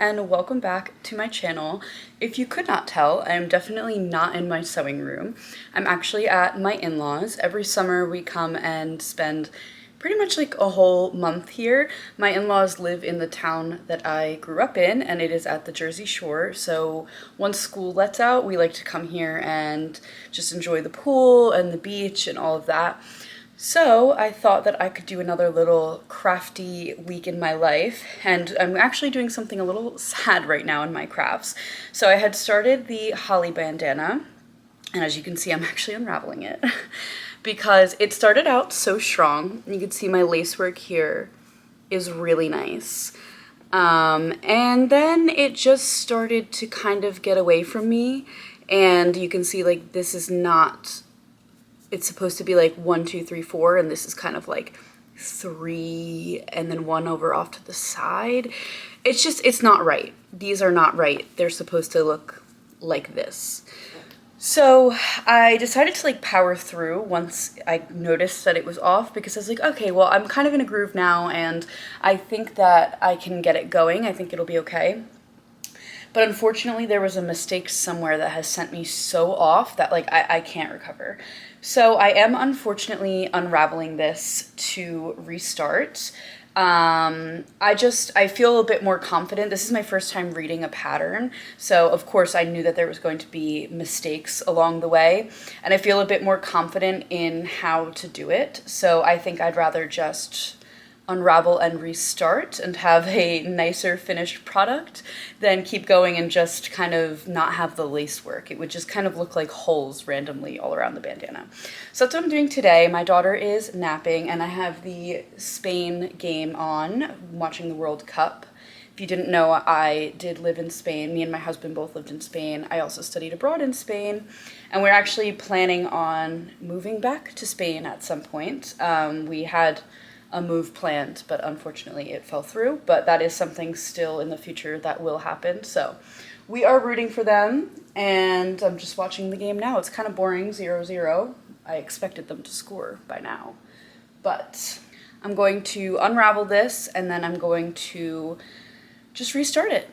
and welcome back to my channel. If you could not tell, I am definitely not in my sewing room. I'm actually at my in-laws. Every summer we come and spend pretty much like a whole month here. My in-laws live in the town that I grew up in, and it is at the Jersey Shore. So once school lets out, we like to come here and just enjoy the pool and the beach and all of that. So I thought that I could do another little crafty week in my life, and I'm actually doing something a little sad right now in my crafts. So I had started the holly bandana, and as you can see, I'm actually unraveling it because it started out so strong. You can see my lacework here is really nice. And then it just started to kind of get away from me, and you can see like this is not, it's supposed to be like 1, 2, 3, 4, and this is kind of like 3 and then 1 over off to the side. It's just, it's not right. These are not right. They're supposed to look like this. So I decided to like power through once I noticed that it was off, because I was like, okay, well, I'm kind of in a groove now and I think that I can get it going. I think it'll be okay. But unfortunately, there was a mistake somewhere that has sent me so off that like I can't recover. So I am unfortunately unraveling this to restart. I feel a bit more confident. This is my first time reading a pattern. So of course I knew that there was going to be mistakes along the way, and I feel a bit more confident in how to do it. So I think I'd rather just unravel and restart and have a nicer finished product than keep going and just kind of not have the lace work. It would just kind of look like holes randomly all around the bandana. So that's what I'm doing today. My daughter is napping and I have the Spain game on. I'm watching the World Cup. If you didn't know, I did live in Spain. Me and my husband both lived in Spain. I also studied abroad in Spain, and we're actually planning on moving back to Spain at some point. We had a move planned, but unfortunately it fell through, but that is something still in the future that will happen. So we are rooting for them, and I'm just watching the game now. It's kind of boring, 0-0. I expected them to score by now, but I'm going to unravel this and then I'm going to just restart it.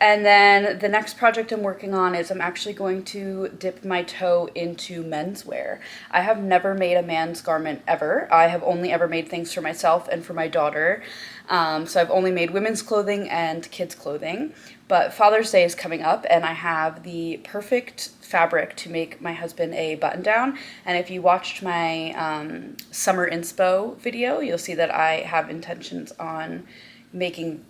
And then the next project I'm working on is I'm actually going to dip my toe into menswear. I have never made a man's garment ever. I have only ever made things for myself and for my daughter. So I've only made women's clothing and kids clothing. But Father's Day is coming up and I have the perfect fabric to make my husband a button down. And if you watched my summer inspo video, you'll see that I have intentions on making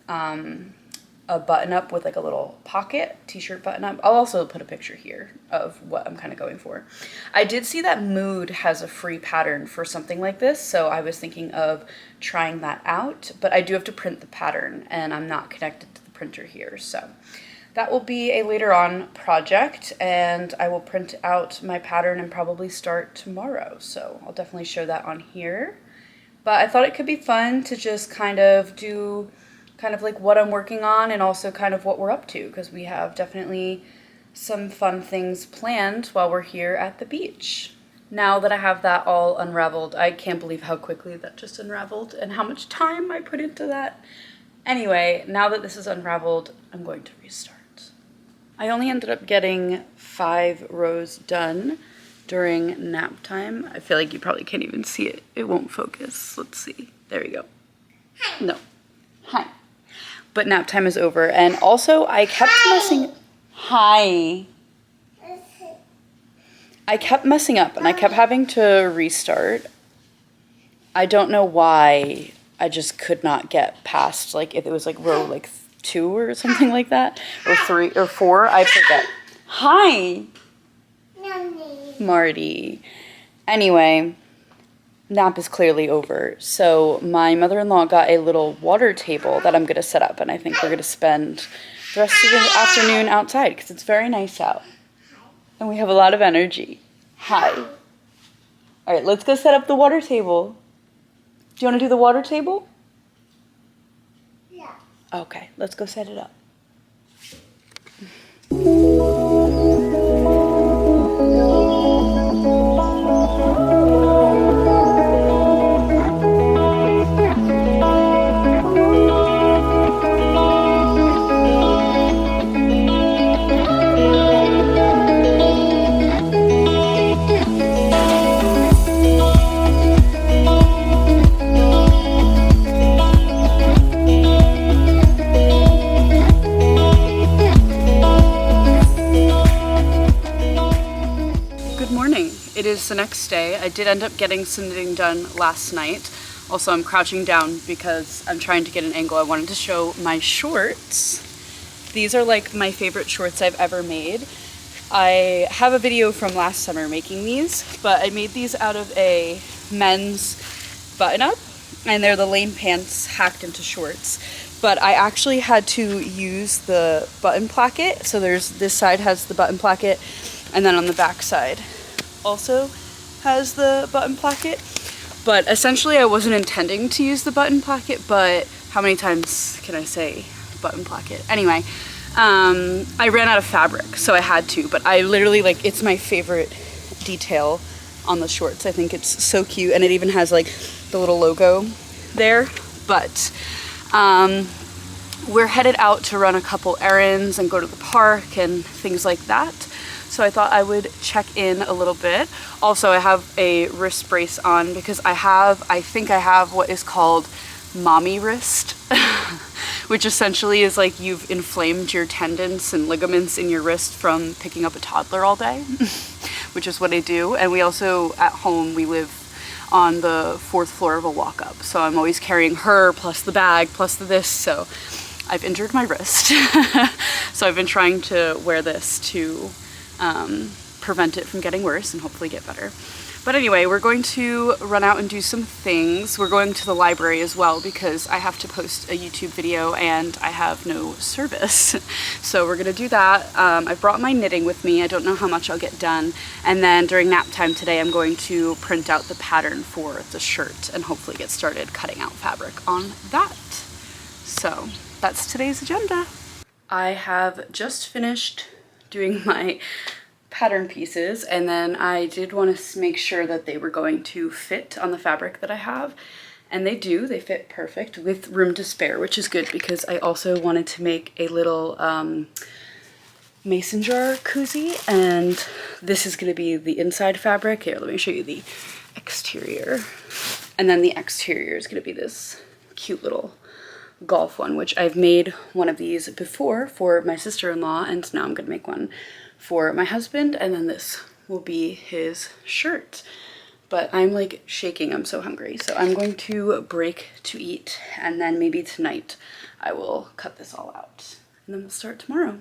a button up with like a little pocket, t-shirt button up. I'll also put a picture here of what I'm kind of going for. I did see that Mood has a free pattern for something like this, so I was thinking of trying that out, but I do have to print the pattern and I'm not connected to the printer here. So that will be a later on project, and I will print out my pattern and probably start tomorrow. So I'll definitely show that on here. But I thought it could be fun to just kind of do kind of like what I'm working on and also kind of what we're up to, because we have definitely some fun things planned while we're here at the beach. Now that I have that all unraveled, I can't believe how quickly that just unraveled and how much time I put into that. Anyway, now that this is unraveled, I'm going to restart. I only ended up getting 5 rows done during nap time. I feel like you probably can't even see it. It won't focus. Let's see. There we go. No. Hi. But nap time is over, and also I kept messing. Hi. I kept messing up, and I kept having to restart. I don't know why. I just could not get past, like, if it was like row like 2 or something like that, or 3 or 4. I forget. Hi, Marty. Anyway, nap is clearly over, so my mother-in-law got a little water table that I'm going to set up, and I think we're going to spend the rest of the afternoon outside because it's very nice out and we have a lot of energy. Hi. All right, let's go set up the water table. Do you want to do the water table? Yeah. Okay, let's go set it up. is the next day. I did end up getting some knitting done last night. Also, I'm crouching down because I'm trying to get an angle. I wanted to show my shorts. These are like my favorite shorts I've ever made. I have a video from last summer making these, but I made these out of a men's button-up, and they're the lane pants hacked into shorts. But I actually had to use the button placket. So this side has the button placket, and then on the back side also has the button placket. But essentially I wasn't intending to use the button placket, but how many times can I say button placket? Anyway, I ran out of fabric, so I had to, but I literally, like, it's my favorite detail on the shorts. I think it's so cute, and it even has like the little logo there. But we're headed out to run a couple errands and go to the park and things like that. So I thought I would check in a little bit. Also, I have a wrist brace on because I think I have what is called mommy wrist, which essentially is like you've inflamed your tendons and ligaments in your wrist from picking up a toddler all day, which is what I do. And we also, at home, we live on the 4th floor of a walk-up. So I'm always carrying her, plus the bag, plus this. So I've injured my wrist. So I've been trying to wear this to prevent it from getting worse and hopefully get better. But anyway, we're going to run out and do some things. We're going to the library as well because I have to post a YouTube video and I have no service. So we're gonna do that. I brought my knitting with me. I don't know how much I'll get done. And then during nap time today, I'm going to print out the pattern for the shirt and hopefully get started cutting out fabric on that. So that's today's agenda. I have just finished doing my pattern pieces, and then I did want to make sure that they were going to fit on the fabric that I have, and they do. They fit perfect with room to spare, which is good because I also wanted to make a little mason jar koozie, and this is going to be the inside fabric. Here, let me show you the exterior, and then the exterior is going to be this cute little golf one, which I've made one of these before for my sister-in-law, and now I'm going to make one for my husband, and then this will be his shirt. But I'm like shaking, I'm so hungry. So I'm going to break to eat, and then maybe tonight I will cut this all out, and then we'll start tomorrow.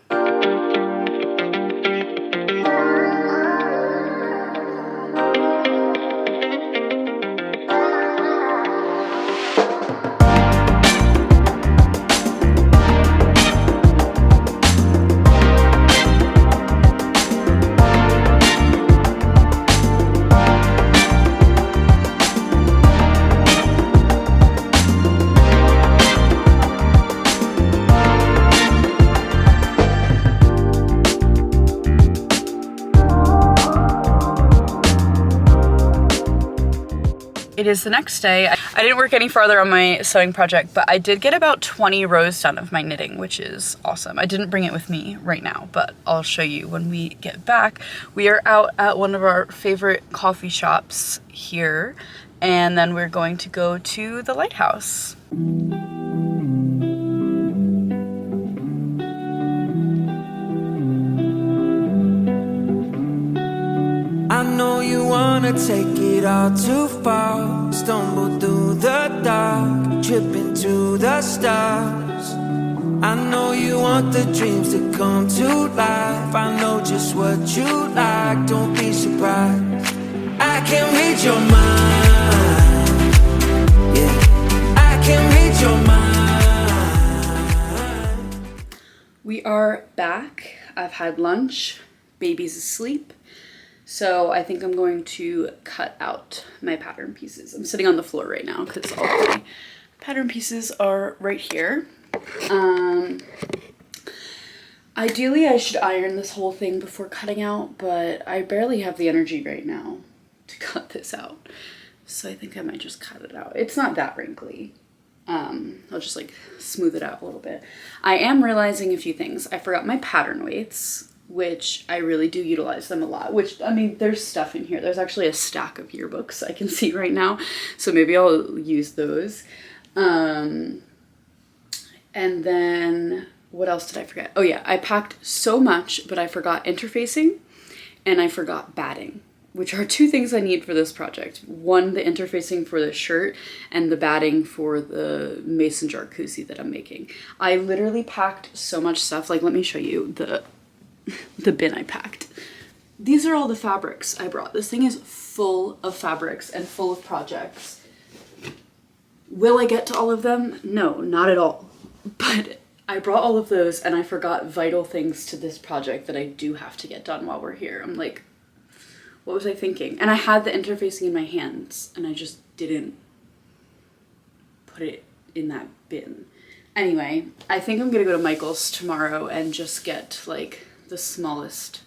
It is the next day. I didn't work any farther on my sewing project, but I did get about 20 rows done of my knitting, which is awesome. I didn't bring it with me right now, but I'll show you when we get back. We are out at one of our favorite coffee shops here, and then we're going to go to the lighthouse. I know you wanna take it all too far. Stumble through the dark, trip into the stars. I know you want the dreams to come to life. I know just what you like, don't be surprised. I can read your mind, yeah, I can read your mind. We are back. I've had lunch, baby's asleep. So I think I'm going to cut out my pattern pieces. I'm sitting on the floor right now because all my pattern pieces are right here. Ideally, I should iron this whole thing before cutting out, but I barely have the energy right now to cut this out. So I think I might just cut it out. It's not that wrinkly. I'll just like smooth it out a little bit. I am realizing a few things. I forgot my pattern weights, which I really do utilize them a lot, which, I mean, there's stuff in here. There's actually a stack of yearbooks I can see right now, so maybe I'll use those. And then, what else did I forget? Oh yeah, I packed so much, but I forgot interfacing, and I forgot batting, which are two things I need for this project. One, the interfacing for the shirt, and the batting for the mason jar koozie that I'm making. I literally packed so much stuff. Like, let me show you the bin I packed. These are all the fabrics I brought. This thing is full of fabrics and full of projects. Will I get to all of them? No, not at all. But I brought all of those and I forgot vital things to this project that I do have to get done while we're here. I'm like, what was I thinking? And I had the interfacing in my hands and I just didn't put it in that bin. Anyway, I think I'm gonna go to Michael's tomorrow and just get like the smallest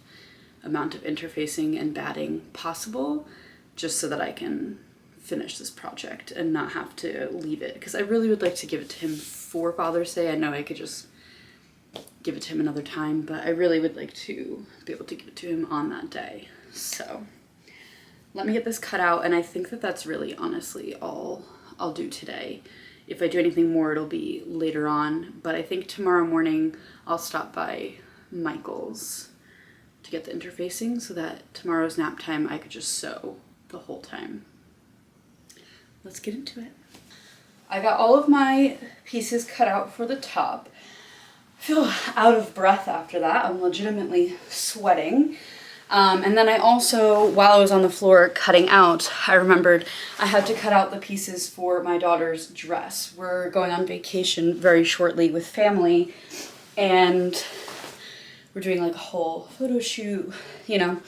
amount of interfacing and batting possible, just so that I can finish this project and not have to leave it, because I really would like to give it to him for Father's Day. I know I could just give it to him another time, but I really would like to be able to give it to him on that day. So let me get this cut out, and I think that that's really honestly all I'll do today. If I do anything more, it'll be later on, but I think tomorrow morning I'll stop by Michael's to get the interfacing so that tomorrow's nap time I could just sew the whole time. Let's get into it. I got all of my pieces cut out for the top. I feel out of breath after that. I'm legitimately sweating. And then I also, while I was on the floor cutting out, I remembered I had to cut out the pieces for my daughter's dress. We're going on vacation very shortly with family, and we're doing like a whole photo shoot, you know,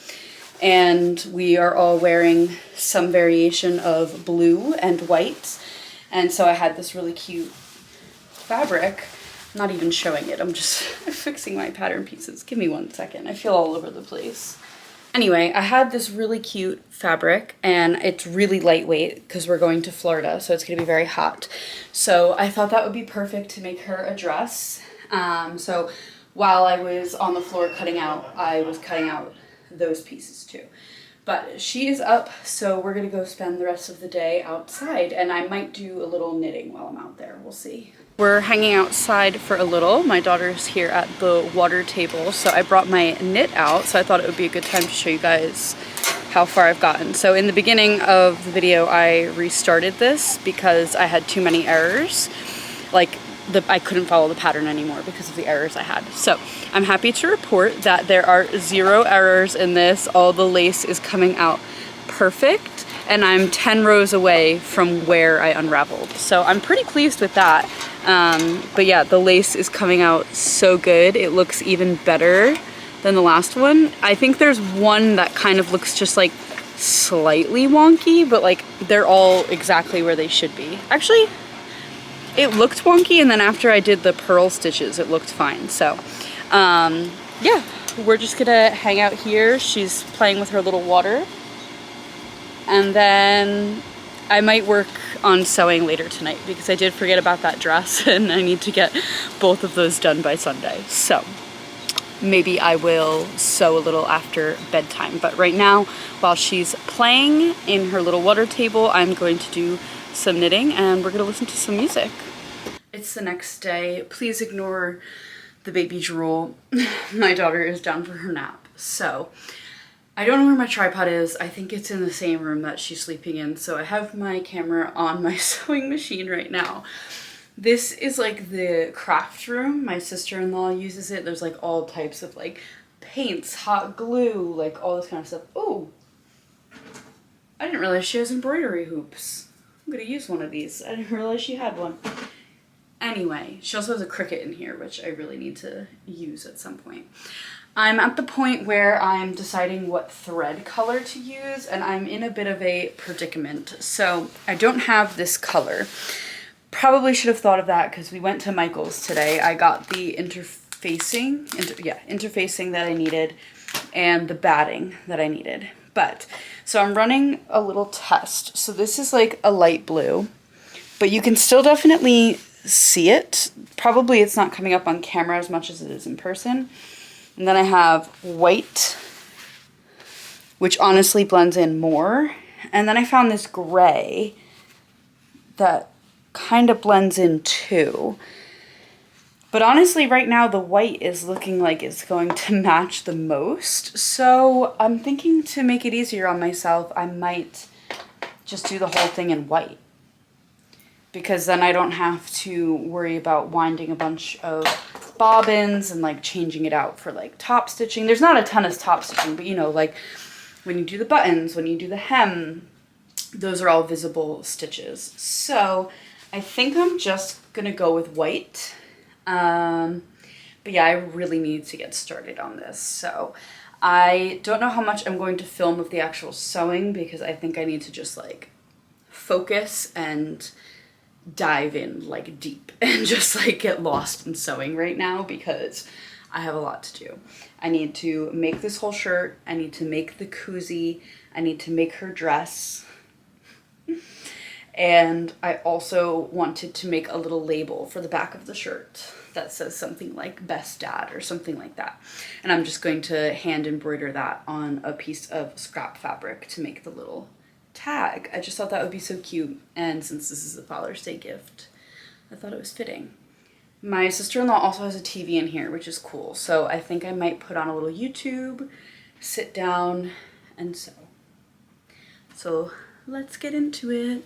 and we are all wearing some variation of blue and white. And so I had this really cute fabric. I'm not even showing it. I'm just fixing my pattern pieces. Give me 1 second. I feel all over the place. Anyway, I had this really cute fabric, and it's really lightweight because we're going to Florida, so it's going to be very hot. So I thought that would be perfect to make her a dress. So while I was on the floor cutting out, I was cutting out those pieces too. But she is up, so we're gonna go spend the rest of the day outside, and I might do a little knitting while I'm out there. We'll see. We're hanging outside for a little. My daughter's here at the water table, so I brought my knit out, so I thought it would be a good time to show you guys how far I've gotten. So in the beginning of the video, I restarted this because I had too many errors. Like, I couldn't follow the pattern anymore because of the errors I had. So I'm happy to report that there are 0 errors in this. All the lace is coming out perfect, and I'm 10 rows away from where I unraveled. So I'm pretty pleased with that. But yeah, the lace is coming out so good. It looks even better than the last one. I think there's one that kind of looks just like slightly wonky, but like they're all exactly where they should be. Actually, it looked wonky, and then after I did the purl stitches, it looked fine. So, yeah, we're just gonna hang out here. She's playing with her little water. And then I might work on sewing later tonight because I did forget about that dress and I need to get both of those done by Sunday. So maybe I will sew a little after bedtime. But right now, while she's playing in her little water table, I'm going to do some knitting and we're gonna listen to some music. It's the next day. Please ignore the baby drool. My daughter is down for her nap. So I don't know where my tripod is. I think it's in the same room that she's sleeping in. So I have my camera on my sewing machine right now. This is like the craft room. My sister-in-law uses it. There's like all types of like paints, hot glue, like all this kind of stuff. Oh, I didn't realize she has embroidery hoops. I'm gonna use one of these. I didn't realize she had one. Anyway, she also has a Cricut in here, which I really need to use at some point. I'm at the point where I'm deciding what thread color to use, and I'm in a bit of a predicament. So I don't have this color. Probably should have thought of that because we went to Michael's today. I got the interfacing that I needed and the batting that I needed. But, so I'm running a little test. So this is like a light blue, but you can still definitely see it. Probably it's not coming up on camera as much as it is in person. And then I have white, which honestly blends in more. And then I found this gray that kind of blends in too. But honestly, right now the white is looking like it's going to match the most. So I'm thinking to make it easier on myself, I might just do the whole thing in white. Because then I don't have to worry about winding a bunch of bobbins and like changing it out for like top stitching. There's not a ton of top stitching, but you know, like when you do the buttons, when you do the hem, those are all visible stitches. So I think I'm just gonna go with white. But yeah, I really need to get started on this. So I don't know how much I'm going to film of the actual sewing because I think I need to just like focus and dive in like deep and just like get lost in sewing right now because I have a lot to do. I need to make this whole shirt. I need to make the koozie. I need to make her dress. And I also wanted to make a little label for the back of the shirt that says something like Best Dad or something like that. And I'm just going to hand embroider that on a piece of scrap fabric to make the little tag. I just thought that would be so cute. And since this is a Father's Day gift, I thought it was fitting. My sister-in-law also has a TV in here, which is cool. So I think I might put on a little YouTube, sit down, and sew. So let's get into it.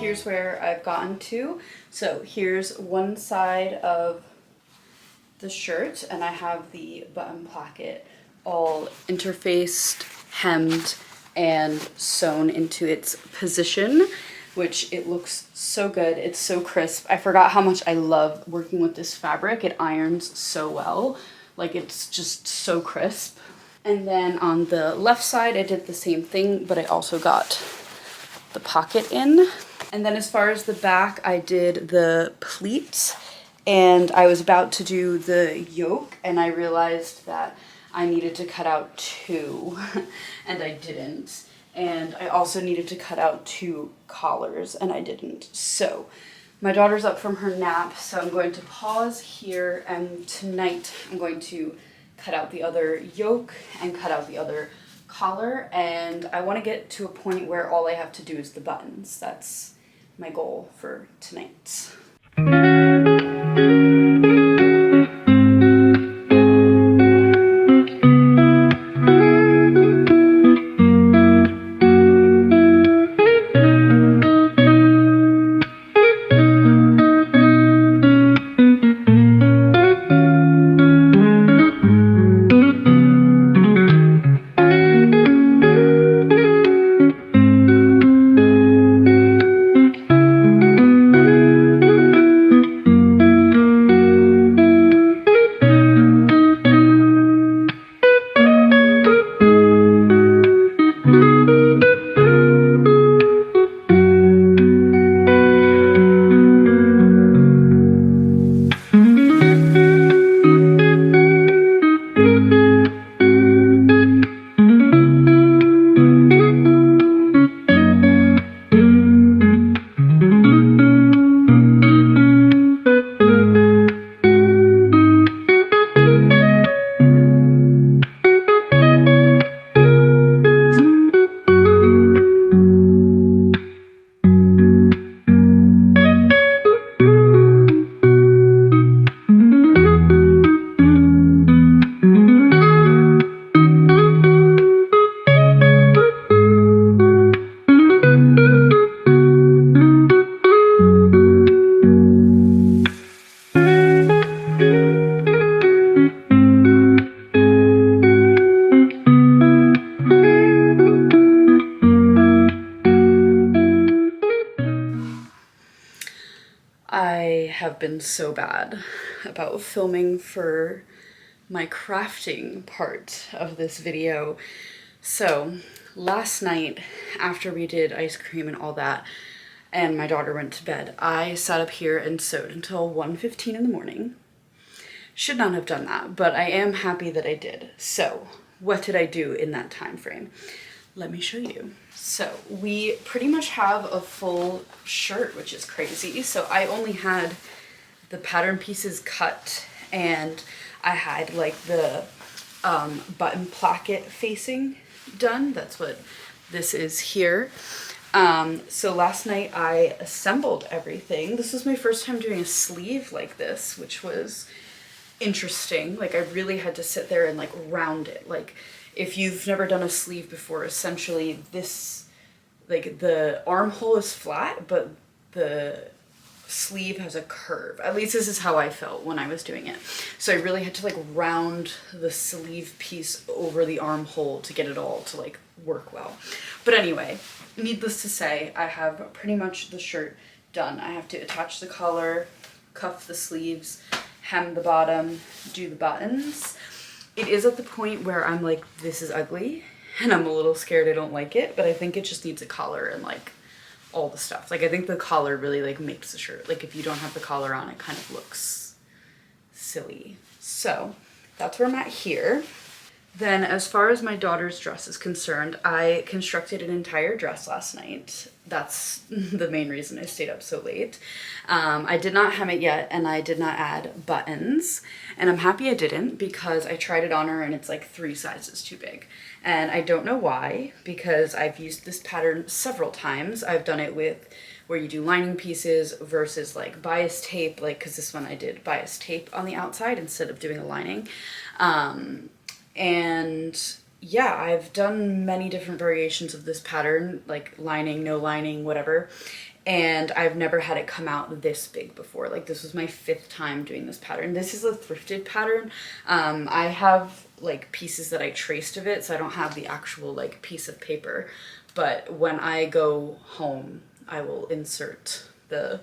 Here's where I've gotten to. So here's one side of the shirt, and I have the button placket all interfaced, hemmed, and sewn into its position, which it looks so good. It's so crisp. I forgot how much I love working with this fabric. It irons so well. Like, it's just so crisp. And then on the left side, I did the same thing, but I also got the pocket in. And then as far as the back, I did the pleats, and I was about to do the yoke, and I realized that I needed to cut out 2, and I didn't. And I also needed to cut out 2 collars, and I didn't. So my daughter's up from her nap, so I'm going to pause here, and tonight I'm going to cut out the other yoke and cut out the other collar, and I want to get to a point where all I have to do is the buttons. That's my goal for tonight. I have been so bad about filming for my crafting part of this video. So last night, after we did ice cream and all that, and my daughter went to bed, I sat up here and sewed until 1:15 in the morning. Should not have done that, but I am happy that I did. So what did I do in that time frame? let me show you. So we pretty much have a full shirt, which is crazy. So I only had the pattern pieces cut, and I had like the button placket facing done. That's what this is here. So last night I assembled everything. This was my first time doing a sleeve like this, which was interesting. Like, I really had to sit there and like round it. Like, if you've never done a sleeve before, essentially this, like, the armhole is flat, but the sleeve has a curve. At least this is how I felt when I was doing it. So I really had to like round the sleeve piece over the armhole to get it all to like work well. But anyway, needless to say, I have pretty much the shirt done. I have to attach the collar, cuff the sleeves, hem the bottom, do the buttons. It is at the point where I'm like, this is ugly, and I'm a little scared I don't like it, but I think it just needs a collar and like all the stuff. Like, I think the collar really like makes the shirt. Like, if you don't have the collar on, it kind of looks silly. So that's where I'm at here. Then as far as my daughter's dress is concerned, I constructed an entire dress last night. That's the main reason I stayed up so late. I did not hem it yet, and I did not add buttons. And I'm happy I didn't, because I tried it on her and it's like 3 sizes too big. And I don't know why, because I've used this pattern several times. I've done it with where you do lining pieces versus like bias tape, like, because this one I did bias tape on the outside instead of doing a lining. And yeah, I've done many different variations of this pattern, like lining, no lining, whatever. And I've never had it come out this big before. Like, this was my 5th time doing this pattern. This is a thrifted pattern. I have like pieces that I traced of it, so I don't have the actual like piece of paper. But when I go home, I will insert the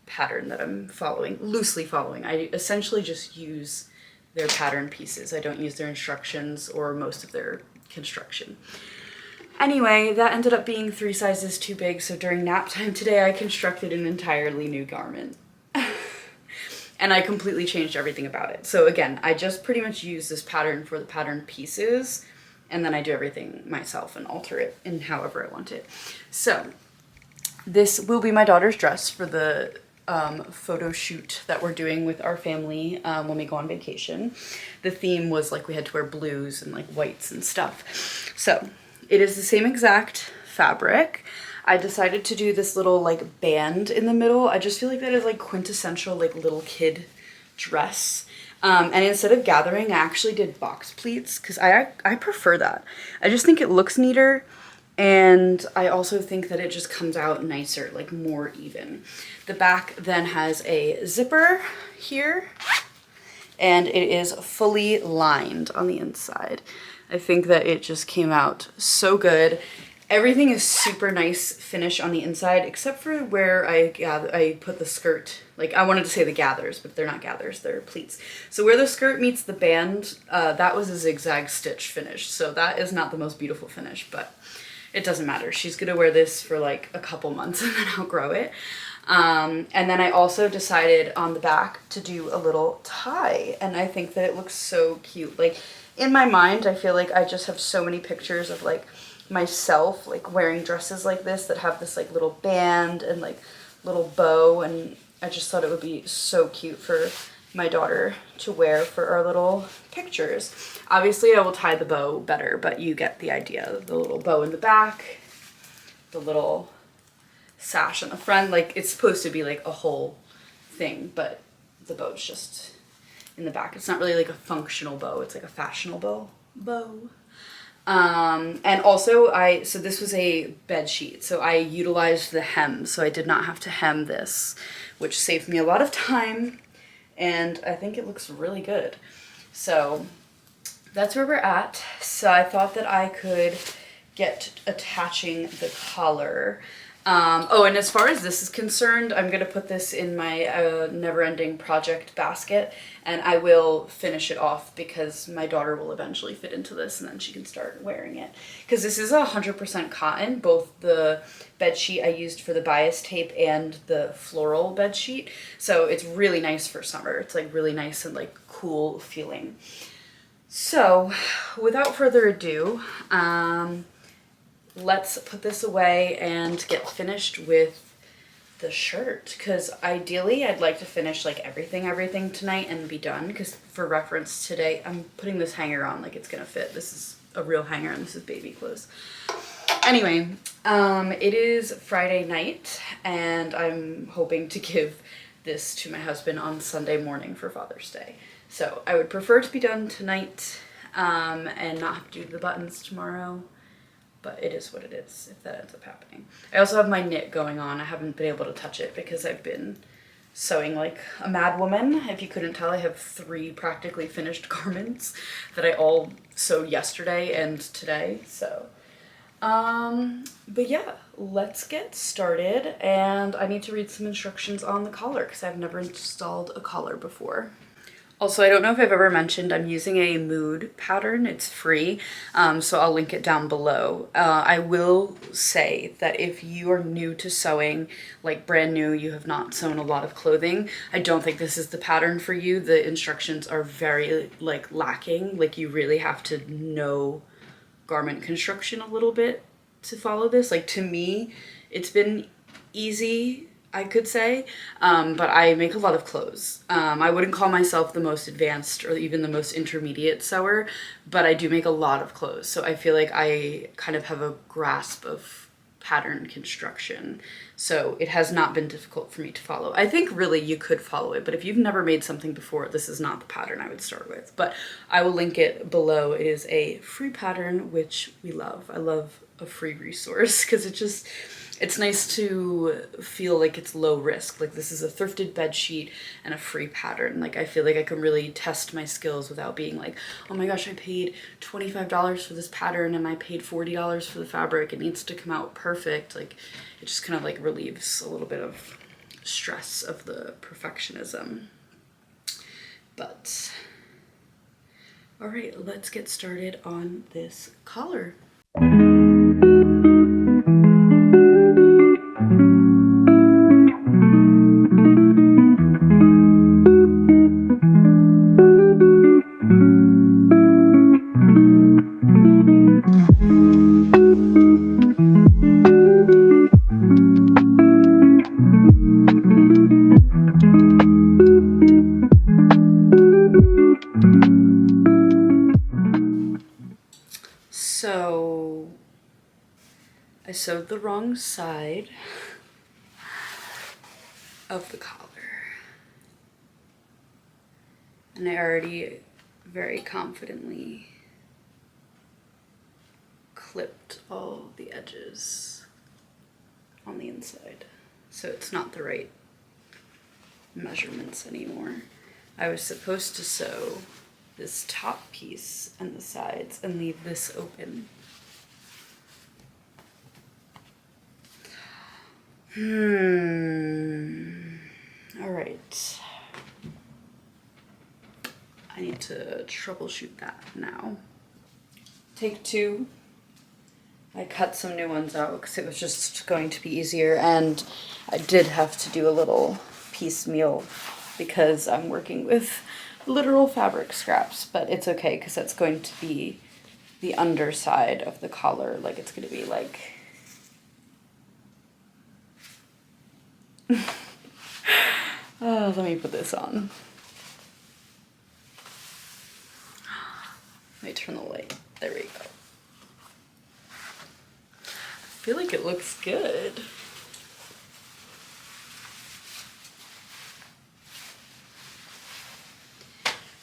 pattern that I'm following, loosely following. I essentially just use their pattern pieces. I don't use their instructions or most of their construction. Anyway, that ended up being 3 sizes too big, so during nap time today I constructed an entirely new garment. And I completely changed everything about it. So again, I just pretty much use this pattern for the pattern pieces, and then I do everything myself and alter it in however I want it. So this will be my daughter's dress for the photo shoot that we're doing with our family when we go on vacation. The theme was like we had to wear blues and like whites and stuff. So it is the same exact fabric. I decided to do this little like band in the middle. I just feel like that is like quintessential like little kid dress. And instead of gathering, I actually did box pleats because I prefer that. I just think it looks neater. And I also think that it just comes out nicer, like more even. The back then has a zipper here, and it is fully lined on the inside. I think that it just came out so good. Everything is super nice finish on the inside, except for where I put the skirt. Like, I wanted to say the gathers, but they're not gathers, they're pleats. So where the skirt meets the band, that was a zigzag stitch finish. So that is not the most beautiful finish, but it doesn't matter. She's gonna wear this for like a couple months and then outgrow it. And then I also decided on the back to do a little tie, and I think that it looks so cute. Like, in my mind, I feel like I just have so many pictures of like myself like wearing dresses like this that have this like little band and like little bow, and I just thought it would be so cute for my daughter to wear for our little pictures. Obviously I will tie the bow better, but you get the idea. The little bow in the back, the little sash on the front. Like, it's supposed to be like a whole thing, but the bow's just in the back. It's not really like a functional bow, it's like a fashionable bow. And also so this was a bed sheet, so I utilized the hem, so I did not have to hem this, which saved me a lot of time, and I think it looks really good. So that's where we're at. So I thought that I could get attaching the collar. Oh, and as far as this is concerned, I'm going to put this in my never-ending project basket, and I will finish it off because my daughter will eventually fit into this, and then she can start wearing it. Because this is 100% cotton, both the bed sheet I used for the bias tape and the floral bed sheet. So it's really nice for summer. It's like really nice and like cool feeling. So without further ado, let's put this away and get finished with the shirt, because ideally I'd like to finish like everything tonight and be done, because for reference today I'm putting this hanger on like it's gonna fit. This is a real hanger and this is baby clothes. Anyway, it is Friday night and I'm hoping to give this to my husband on Sunday morning for Father's Day. So I would prefer to be done tonight and not have to do the buttons tomorrow. But it is what it is if that ends up happening. I also have my knit going on. I haven't been able to touch it because I've been sewing like a mad woman. If you couldn't tell, I have 3 practically finished garments that I all sewed yesterday and today. So, but yeah, let's get started. And I need to read some instructions on the collar because I've never installed a collar before. Also, I don't know if I've ever mentioned, I'm using a mood pattern. It's free, so I'll link it down below. I will say that if you are new to sewing, like brand new, you have not sewn a lot of clothing, I don't think this is the pattern for you. The instructions are very like lacking. Like you really have to know garment construction a little bit to follow this. Like to me, it's been easy, I could say, but I make a lot of clothes. I wouldn't call myself the most advanced or even the most intermediate sewer, but I do make a lot of clothes. So I feel like I kind of have a grasp of pattern construction. So it has not been difficult for me to follow. I think really you could follow it, but if you've never made something before, this is not the pattern I would start with. But I will link it below. It is a free pattern, which we love. I love a free resource because it's nice to feel like it's low risk. Like this is a thrifted bed sheet and a free pattern. Like I feel like I can really test my skills without being like, oh my gosh, I paid $25 for this pattern and I paid $40 for the fabric. It needs to come out perfect. Like it just kind of like relieves a little bit of stress of the perfectionism. But all right, let's get started on this collar. So I sewed the wrong side of the collar, and I already very confidently clipped all the edges on the inside, so it's not the right measurements anymore. I was supposed to sew this top piece and the sides and leave this open. All right. I need to troubleshoot that now. Take 2. I cut some new ones out because it was just going to be easier, and I did have to do a little piecemeal because I'm working with literal fabric scraps, but it's okay because that's going to be the underside of the collar. Like it's going to be like oh, let me put this on. Let me turn the light. There we go. I feel like it looks good.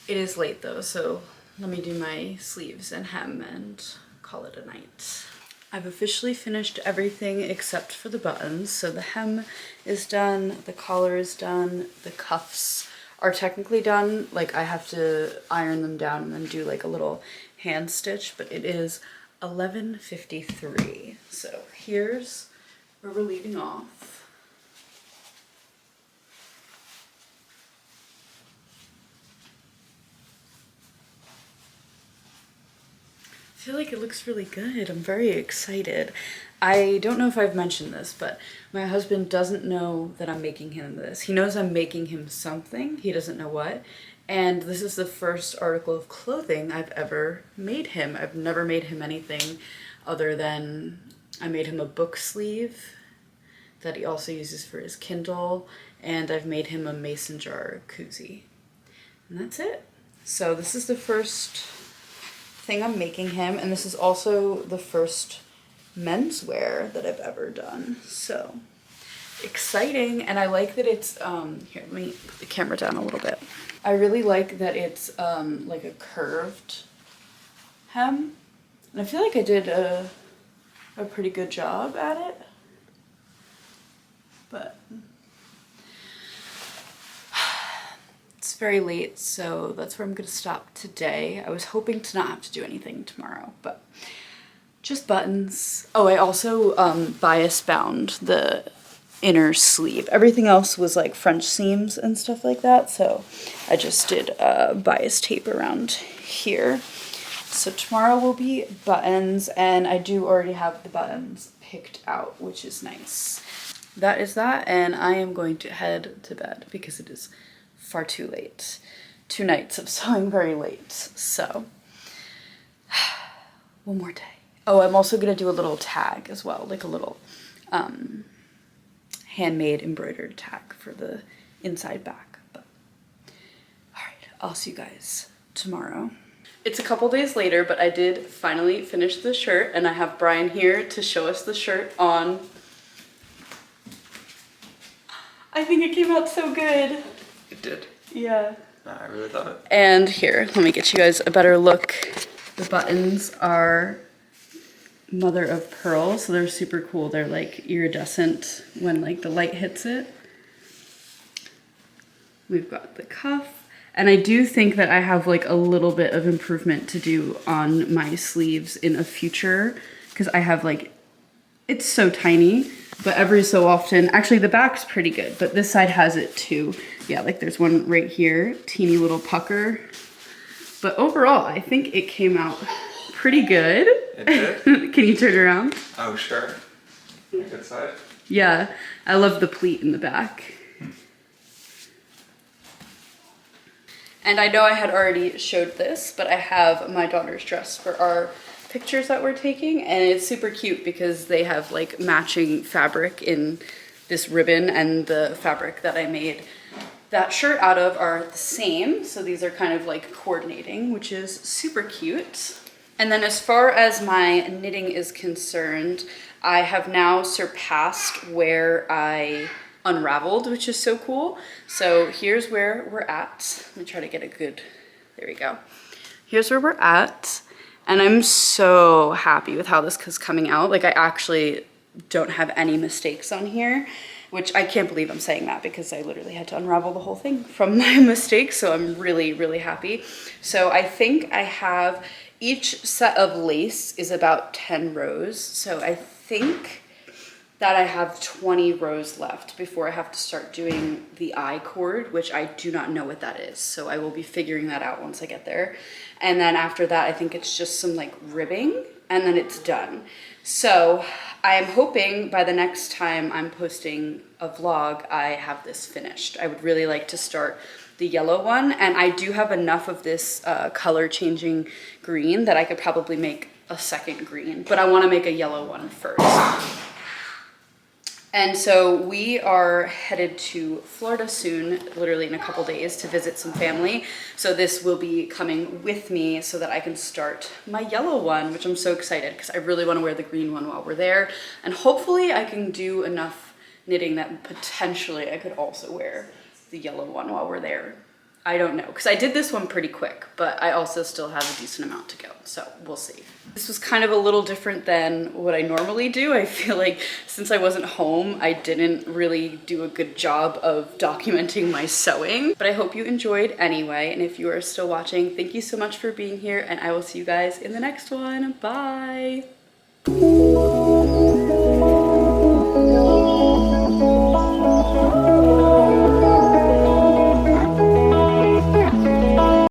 It is late though, so let me do my sleeves and hem and call it a night. I've officially finished everything except for the buttons. So the hem is done, the collar is done, the cuffs are technically done. Like I have to iron them down and then do like a little hand stitch, but it is 11:53. So here's where we're leaving off. I feel like it looks really good. I'm very excited. I don't know if I've mentioned this, but my husband doesn't know that I'm making him this. He knows I'm making him something. He doesn't know what. And this is the first article of clothing I've ever made him. I've never made him anything other than I made him a book sleeve that he also uses for his Kindle, and I've made him a mason jar koozie. And that's it. So this is the first thing I'm making him, and this is also the first menswear that I've ever done. So exciting. And I like that it's here, let me put the camera down a little bit. I really like that it's like a curved hem, and I feel like I did a pretty good job at it. But it's very late, so that's where I'm gonna stop today. I was hoping to not have to do anything tomorrow, but just buttons. Oh, I also bias bound the inner sleeve. Everything else was like French seams and stuff like that, so I just did bias tape around here. So tomorrow will be buttons, and I do already have the buttons picked out, which is nice. That is that, and I am going to head to bed because it is far too late. 2 nights of sewing very late, so one more day. Oh, I'm also gonna do a little tag as well, like a little handmade embroidered tag for the inside back. But all right, I'll see you guys tomorrow. It's a couple days later, but I did finally finish the shirt, and I have Brian here to show us the shirt on. I think it came out so good. It did. Yeah. I really love it. And here, let me get you guys a better look. The buttons are mother of pearl, so they're super cool. They're like iridescent when like the light hits it. We've got the cuff, and I do think that I have like a little bit of improvement to do on my sleeves in a future, because I have like, it's so tiny, but every so often, actually the back's pretty good, but this side has it too. Yeah, like there's one right here, teeny little pucker. But overall, I think it came out pretty good. It did? Can you turn around? Oh, sure. Good side. Yeah, I love the pleat in the back. And I know I had already showed this, but I have my daughter's dress for our pictures that we're taking, and it's super cute because they have like matching fabric in this ribbon, and the fabric that I made that shirt out of are the same, so these are kind of like coordinating, which is super cute. And then as far as my knitting is concerned, I have now surpassed where I unraveled, which is so cool. So here's where we're at. Let me try to get a good, there we go. Here's where we're at. And I'm so happy with how this is coming out. Like I actually don't have any mistakes on here, which I can't believe I'm saying that because I literally had to unravel the whole thing from my mistakes. So I'm really, really happy. So I think I have, each set of lace is about 10 rows. So I think that I have 20 rows left before I have to start doing the I cord, which I do not know what that is. So I will be figuring that out once I get there. And then after that, I think it's just some like ribbing, and then it's done. So I am hoping by the next time I'm posting a vlog, I have this finished. I would really like to start the yellow one, and I do have enough of this color changing green that I could probably make a second green, but I want to make a yellow one first. And so we are headed to Florida soon, literally in a couple days, to visit some family. So this will be coming with me so that I can start my yellow one, which I'm so excited because I really want to wear the green one while we're there. And hopefully I can do enough knitting that potentially I could also wear the yellow one while we're there. I don't know, because I did this one pretty quick, but I also still have a decent amount to go, so we'll see. This was kind of a little different than what I normally do. I feel like since I wasn't home, I didn't really do a good job of documenting my sewing, but I hope you enjoyed anyway, and if you are still watching, thank you so much for being here, and I will see you guys in the next one. Bye!